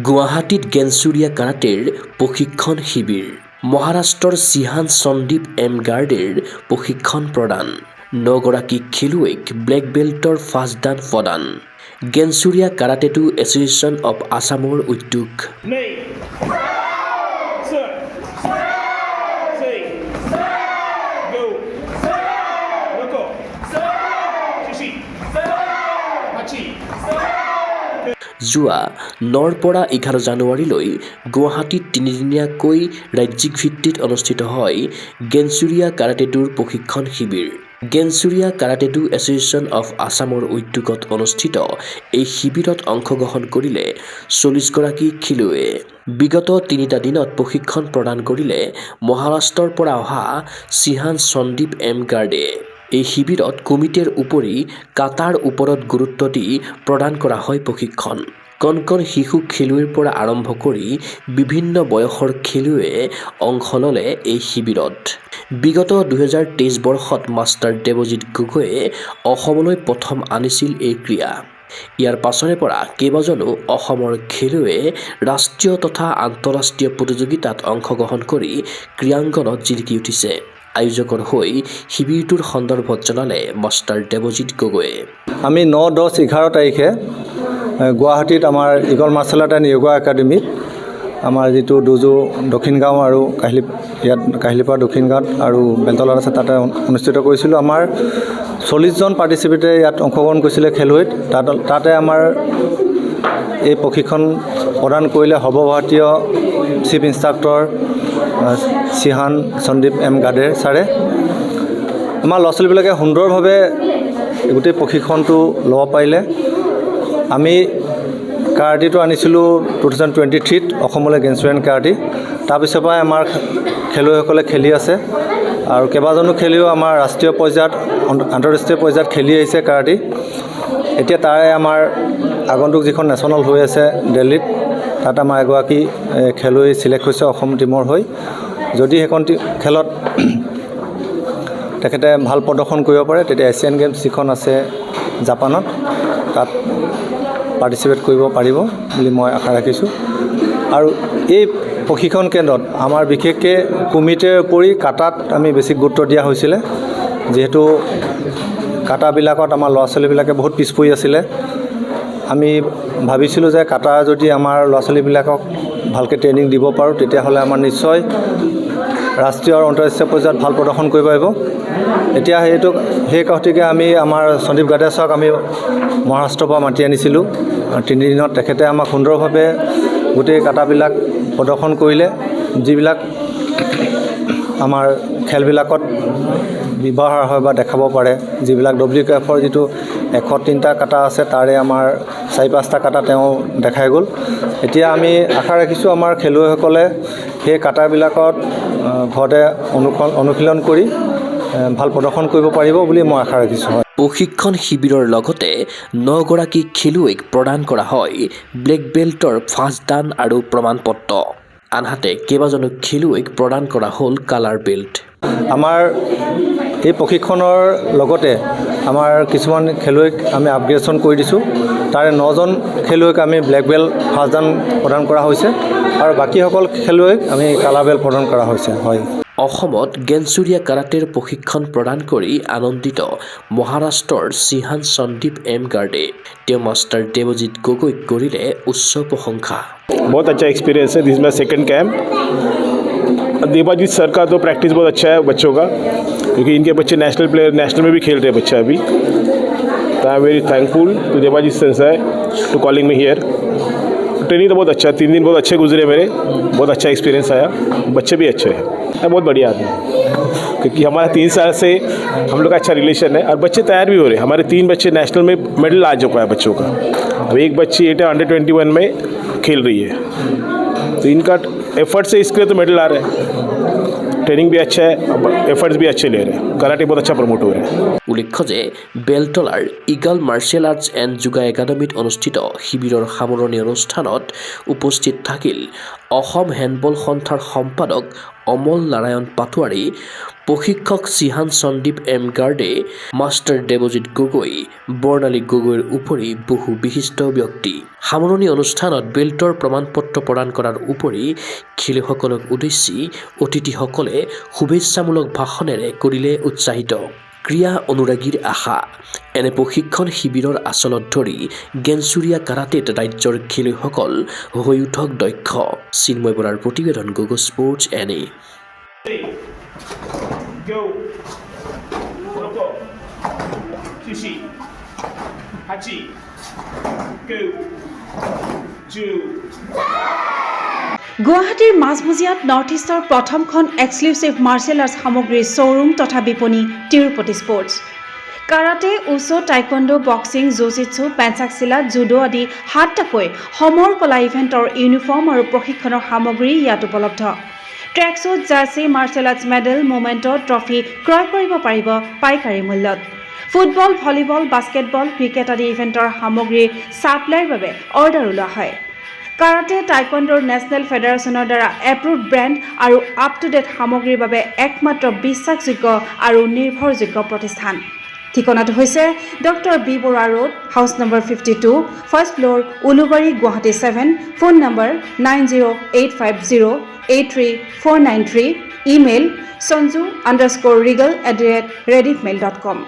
গুৱাহাটীত গেনচুৰীয়া কাৰাটেৰ প্ৰশিক্ষণ শিবিৰ মহাৰাষ্ট্ৰৰ চিহান সন্দীপ এম গাৰ্ডেৰ প্ৰশিক্ষণ প্ৰদান 9গৰাকী খেলুৱৈক ব্লেক বেল্টৰ ফাষ্টদান প্ৰদান গেনচুৰীয়া কাৰাটেটু এছ'চিয়েশ্যন অৱ আছামৰ উদ্যোগ যোৱা 9ৰ পৰা 11 জানুৱাৰীলৈ গুৱাহাটীত তিনিদিনীয়াকৈ ৰাজ্যিক ভিত্তিত অনুষ্ঠিত হয় গেনচুৰীয়া কাৰাটেটুৰ প্ৰশিক্ষণ শিবিৰ গেনচুৰীয়া কাৰাটেটু এছ'চিয়েশ্যন অৱ আছামৰ উদ্যোগত অনুষ্ঠিত এই শিবিৰত অংশগ্ৰহণ কৰিলে 40গৰাকী খেলুৱৈয়ে বিগত 3টা দিনত প্ৰশিক্ষণ প্ৰদান কৰিলে মহাৰাষ্ট্ৰৰ পৰা অহা চিহান সন্দীপ এম গাৰ্ডে এই শিবিৰত কমিটিৰ উপৰি কাটাৰ ওপৰত গুৰুত্ব দি প্ৰদান কৰা হয় প্ৰশিক্ষণ কণ শিশু খেলুৱৈৰ পৰা আৰম্ভ কৰি বিভিন্ন বয়সৰ খেলুৱৈয়ে অংশ ল'লে এই শিবিৰত বিগত 2023 বৰ্ষত মাষ্টাৰ দেৱজিৎ গগৈয়ে অসমলৈ প্ৰথম আনিছিল এই ক্ৰীড়া ইয়াৰ পাছৰে পৰা কেইবাজনো অসমৰ খেলুৱৈয়ে ৰাষ্ট্ৰীয় তথা আন্তঃৰাষ্ট্ৰীয় প্ৰতিযোগিতাত অংশগ্ৰহণ কৰি ক্ৰীড়াংগনত জিলিকি উঠিছে আয়োজকৰ হৈ শিবিৰটোৰ সন্দৰ্ভত জনালে মাষ্টাৰ দেৱজিৎ গগৈয়ে আমি 9, 10, 11 তাৰিখে গুৱাহাটীত আমাৰ eagle martial art and yoga একাডেমীত আমাৰ যিটো দুজু দক্ষিণ গাঁও আৰু কাহিলীপাৰা দক্ষিণ গাঁৱত আৰু বেলতলাত আছে তাতে অনুষ্ঠিত কৰিছিলোঁ আমাৰ 40জন পাৰ্টিচিপেণ্টে ইয়াত অংশগ্ৰহণ কৰিছিলে খেলুৱৈত তাতে আমাৰ এই প্ৰশিক্ষণ প্ৰদান কৰিলে সৰ্বভাৰতীয় চিফ ইনষ্ট্ৰাক্টৰ চিহান সন্দীপ এম গাৰ্ডে ছাৰে আমাৰ ল'ৰা ছোৱালীবিলাকে সুন্দৰভাৱে গোটেই প্ৰশিক্ষণটো ল'ব পাৰিলে আমি কাৰাটেটো আনিছিলোঁ 2023ত অসমলৈ গেনচুৰীয়ান কাৰাটে তাৰপিছৰ পৰাই আমাৰ খেলুৱৈসকলে খেলি আছে আৰু কেইবাজনো খেলুৱৈ আমাৰ ৰাষ্ট্ৰীয় পৰ্যায়ত আন্তঃৰাষ্ট্ৰীয় পৰ্যায়ত খেলি আহিছে কাৰাটে এতিয়া তাৰে আমাৰ আগন্তুক যিখন নেশ্যনেল হৈ আছে দিল্লীত তাত আমাৰ এগৰাকী খেলুৱৈ চিলেক্ট হৈছে অসম টীমৰ হৈ যদি সেইখন খেলত তেখেতে ভাল প্ৰদৰ্শন কৰিব পাৰে তেতিয়া এছিয়ান গেমছ যিখন আছে জাপানত তাত পাৰ্টিচিপেট কৰিব পাৰিব বুলি মই আশা ৰাখিছোঁ আৰু এই প্ৰশিক্ষণ কেন্দ্ৰত আমাৰ বিশেষকৈ কমিটিৰ উপৰি কাটাত আমি বেছি গুৰুত্ব দিয়া হৈছিলে যিহেতু কাটাবিলাকত আমাৰ ল'ৰা ছোৱালীবিলাকে বহুত পিছ পৰি আছিলে আমি ভাবিছিলোঁ যে কাটা যদি আমাৰ ল'ৰা ছোৱালীবিলাকক ভালকৈ ট্ৰেইনিং দিব পাৰোঁ তেতিয়াহ'লে আমাৰ নিশ্চয় ৰাষ্ট্ৰীয় আৰু আন্তঃৰাষ্ট্ৰীয় পৰ্যায়ত ভাল প্ৰদৰ্শন কৰিব পাৰিব এতিয়া সেই গতিকে আমি আমাৰ সন্দীপ গাৰ্ডে ছাৰক আমি মহাৰাষ্ট্ৰৰ পৰা মাতি আনিছিলোঁ 3 দিনত তেখেতে আমাক সুন্দৰভাৱে গোটেই কাটাবিলাক প্ৰদৰ্শন কৰিলে যিবিলাক আমাৰ খেলবিলাকত ব্যৱহাৰ হয় বা দেখাব পাৰে যিবিলাক WKFৰ যিটো 103টা কাটা আছে তাৰে আমাৰ 4-5টা কাটা তেওঁ দেখাই গ'ল এতিয়া আমি আশা ৰাখিছোঁ আমাৰ খেলুৱৈসকলে সেই কাটাবিলাকত ঘৰতে অনুশীলন কৰি ভাল প্ৰদৰ্শন কৰিব পাৰিব বুলি মই আশা ৰাখিছোঁ প্ৰশিক্ষণ শিবিৰৰ লগতে 9গৰাকী খেলুৱৈক প্ৰদান কৰা হয় ব্লেক বেল্টৰ ফাষ্টদান আৰু প্ৰমাণপত্ৰ আনহাতে কেইবাজনো খেলুৱৈক প্ৰদান কৰা হ'ল কালাৰ বেল্ট আমাৰ এই প্ৰশিক্ষণৰ লগতে আমাৰ কিছুমান খেলুৱৈক আমি আপগ্ৰেডেশ্যন কৰি দিছোঁ তাৰে 9জন খেলুৱৈক আমি ব্লেক বেল্ট ফাষ্টদান প্ৰদান কৰা হৈছে আৰু বাকীসকল খেলুৱৈক আমি কালাৰ বেল্ট প্ৰদান কৰা হৈছে হয় অসমত গেনচুৰীয়া কাৰাটেৰ প্ৰশিক্ষণ প্ৰদান কৰি আনন্দিত মহাৰাষ্ট্ৰৰ চিহান সন্দীপ এম গাৰ্ডে তেওঁ মাষ্টাৰ দেৱজিৎ গগৈক কৰিলে উচ্চ প্ৰশংসা बहुत अच्छा एक्सपीरियंस है this my second camp Devajit sir का तो प्रैक्टिस बहुत अच्छा है बच्चों का क्योंकि इनके बच्चे नेशनल में भी खेल रहे हैं बच्चे अभी तो I am very thankful to Devajit sir to calling me here training तो बहुत अच्छा 3 दिन बहुत अच्छे गुजरे मेरे बहुत अच्छा एक्सपीरियंस आया बच्चे भी अच्छे हैं बहुत बढ़िया आदमी क्योंकि हमारा 3 साल से हम लोग का अच्छा रिलेशन है और बच्चे तैयार भी हो रहे हैं हमारे 3 बच्चे नेशनल में मेडल आ चुका है बच्चों का अब एक बच्ची अंडर 21 में खेल रही है तो इनका एफर्ट से इसके तो मेडल आ रहे हैं ट्रेनिंग भी अच्छा है एफर्ट्स भी अच्छे ले रहे हैं कराटे बहुत अच्छा प्रमोट हो रहे हैं উল্লেখ্য যে বেলতলাৰ Eagle martial arts and yoga একাডেমীত অনুষ্ঠিত শিবিৰৰ সামৰণি অনুষ্ঠানত উপস্থিত থাকিল অসম হেণ্ডবল সন্থাৰ সম্পাদক অমল নাৰায়ণ পাটোৱাৰী প্ৰশিক্ষক চিহান সন্দীপ এম গাৰ্ডে, মাষ্টাৰ দেৱজিৎ গগৈ, বৰ্ণালী গগৈৰ উপৰি বহু বিশিষ্ট ব্যক্তি। সামৰণি অনুষ্ঠানত বেল্টৰ প্ৰমাণপত্ৰ প্ৰদান কৰাৰ উপৰি খেলুৱৈসকলক উদ্দেশ্যি অতিথিসকলে শুভেচ্ছামূলক ভাষণেৰে কৰিলে উৎসাহিত। ক্ৰীড়া অনুৰাগীৰ আশা, এনে প্ৰশিক্ষণ শিবিৰৰ আচলত ধৰি গেনচুৰীয়া কাৰাটেত ৰাজ্যৰ খেলুৱৈসকল হৈ উঠক দক্ষ। চিন্ময় বৰাৰ প্ৰতিবেদন, Gogoi sports NA। Go. Roko. Kishi. Hachi. Go. Ju. গুৱাহাটীৰ মাজমজিয়াত নৰ্থ ইষ্টৰ প্ৰথমখন এক্সক্লুচিভ মাৰ্চেল আৰ্টছ সামগ্ৰীৰ শ্ব'ৰুম তথা বিপণী Tirupati sports. Karate, wushu, taekwondo, boxing, jujitsu, pencak silat, judo আদি 7টাকৈ সমৰ কলা ইভেণ্টৰ ইউনিফৰ্ম আৰু প্ৰশিক্ষণৰ সামগ্ৰী ইয়াত উপলব্ধ। Tracksuit, jersey, martial arts medal, memento, trophy ক্ৰয় কৰিব পাৰিব পাইকাৰী মূল্যত। ফুটবল, ভলীবল, বাস্কেটবল, ক্ৰিকেট আদি ইভেণ্টৰ সামগ্ৰীৰ ছাপ্লাইৰ বাবে অৰ্ডাৰ ওলোৱা হয়। কাৰাটে, টাইকোৱাণ্ডোৰ নেশ্যনেল ফেডাৰেশ্যনৰ দ্বাৰা এপ্ৰুভড ব্ৰেণ্ড আৰু আপ টু ডেট সামগ্ৰীৰ বাবে একমাত্ৰ বিশ্বাসযোগ্য আৰু নিৰ্ভৰযোগ্য প্ৰতিষ্ঠান। ঠিকনাটো হৈছে doctor B Barua road, house number 52, first floor, Ulubari, Guwahati 7। Phone number 9085083493। Email sanju_regal@rediffmail.com।